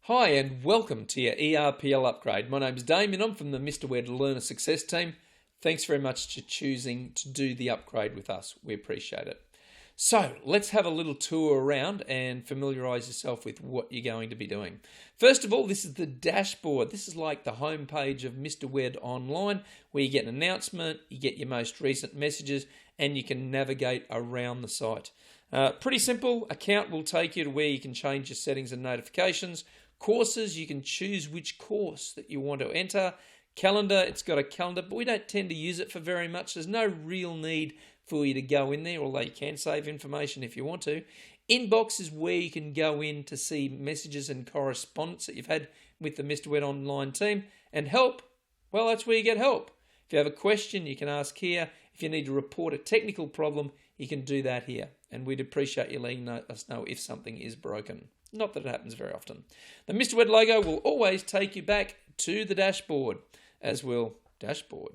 Hi and welcome to your eRPL upgrade. My name's Damien, I'm from the Mr. Wed Learner Success team. Thanks very much for choosing to do the upgrade with us. We appreciate it. So let's have a little tour around and familiarise yourself with what you're going to be doing. First of all, this is the dashboard. This is like the home page of Mr. Wed Online, where you get an announcement, you get your most recent messages, and you can navigate around the site. Pretty simple. Account will take you to where you can change your settings and notifications. Courses, you can choose which course that you want to enter. Calendar, it's got a calendar, but we don't tend to use it for very much. There's no real need for you to go in there, although you can save information if you want to. Inbox is where you can go in to see messages and correspondence that you've had with the Mr. Wed Online team. And help, well, that's where you get help. If you have a question, you can ask here. If you need to report a technical problem, you can do that here. And we'd appreciate you letting us know if something is broken. Not that it happens very often. The Mr. Wed logo will always take you back to the dashboard, as will dashboard.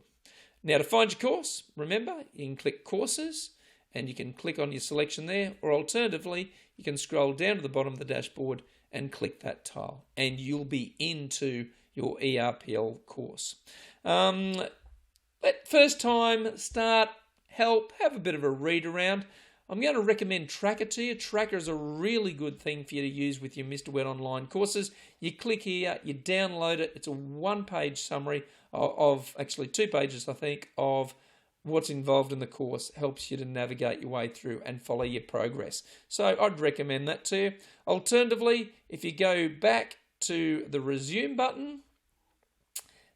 Now to find your course, remember, you can click courses and you can click on your selection there, or alternatively, you can scroll down to the bottom of the dashboard and click that tile and you'll be into your eRPL course. First time, start, help, have a bit of a read around. I'm going to recommend Tracker to you. Tracker is a really good thing for you to use with your Mr. Wed Online courses. You click here, you download it. It's a one-page summary of actually 2 pages, I think, of what's involved in the course. Helps you to navigate your way through and follow your progress. So I'd recommend that to you. Alternatively, if you go back to the resume button,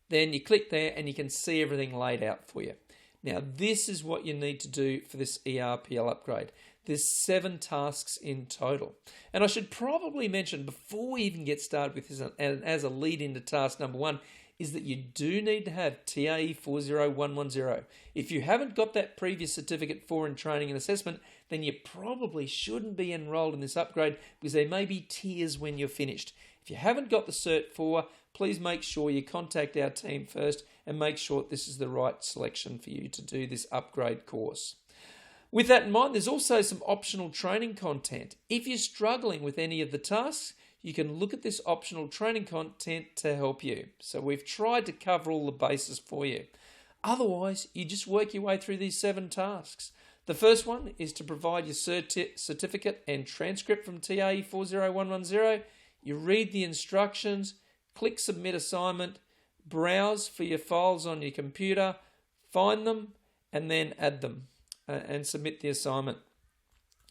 then you click there and you can see everything laid out for you. Now, this is what you need to do for this eRPL upgrade. There's 7 tasks in total. And I should probably mention, before we even get started with this, and as a lead into task number 1, is that you do need to have TAE40116. If you haven't got that previous certificate for in training and assessment, then you probably shouldn't be enrolled in this upgrade because there may be tiers when you're finished. If you haven't got the Cert 4, please make sure you contact our team first and make sure that this is the right selection for you to do this upgrade course. With that in mind, there's also some optional training content. If you're struggling with any of the tasks, you can look at this optional training content to help you. So we've tried to cover all the bases for you. Otherwise, you just work your way through these 7 tasks. The first one is to provide your certificate and transcript from TAE40116. You read the instructions, click Submit Assignment, browse for your files on your computer, find them, and then add them and submit the assignment.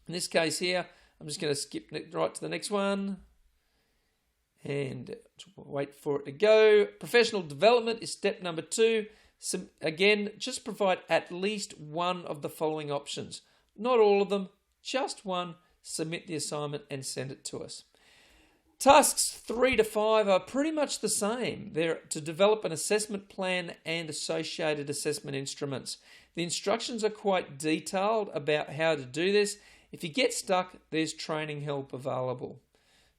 In this case here, I'm just going to skip right to the next one and wait for it to go. Professional development is step number 2. Again, just provide at least one of the following options. Not all of them, just one. Submit the assignment and send it to us. Tasks 3 to 5 are pretty much the same. They're to develop an assessment plan and associated assessment instruments. The instructions are quite detailed about how to do this. If you get stuck, there's training help available.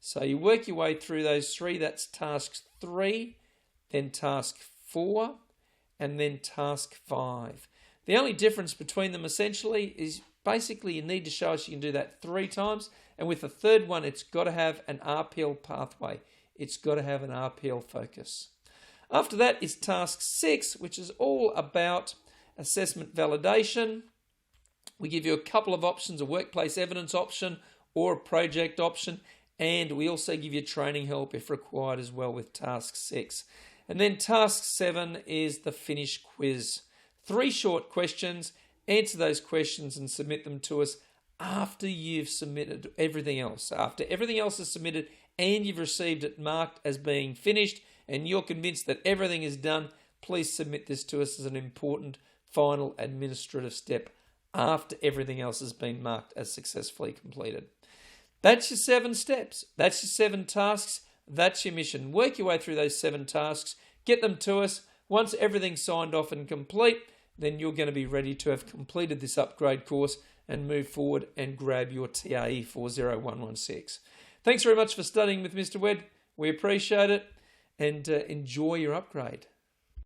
So you work your way through those 3. That's task 3, then task 4, and then task 5. The only difference between them essentially is basically you need to show us you can do that 3 times. And with the third one, it's got to have an RPL pathway. It's got to have an RPL focus. After that is task 6, which is all about assessment validation. We give you a couple of options, a workplace evidence option or a project option. And we also give you training help if required as well with task 6. And then task 7 is the finish quiz. 3 short questions. Answer those questions and submit them to us after you've submitted everything else. After everything else is submitted and you've received it marked as being finished and you're convinced that everything is done, please submit this to us as an important final administrative step after everything else has been marked as successfully completed. That's your 7 steps. That's your 7 tasks. That's your mission. Work your way through those 7 tasks. Get them to us. Once everything's signed off and complete, then you're going to be ready to have completed this upgrade course and move forward and grab your TAE40116. Thanks very much for studying with Mr. Wed. We appreciate it and enjoy your upgrade.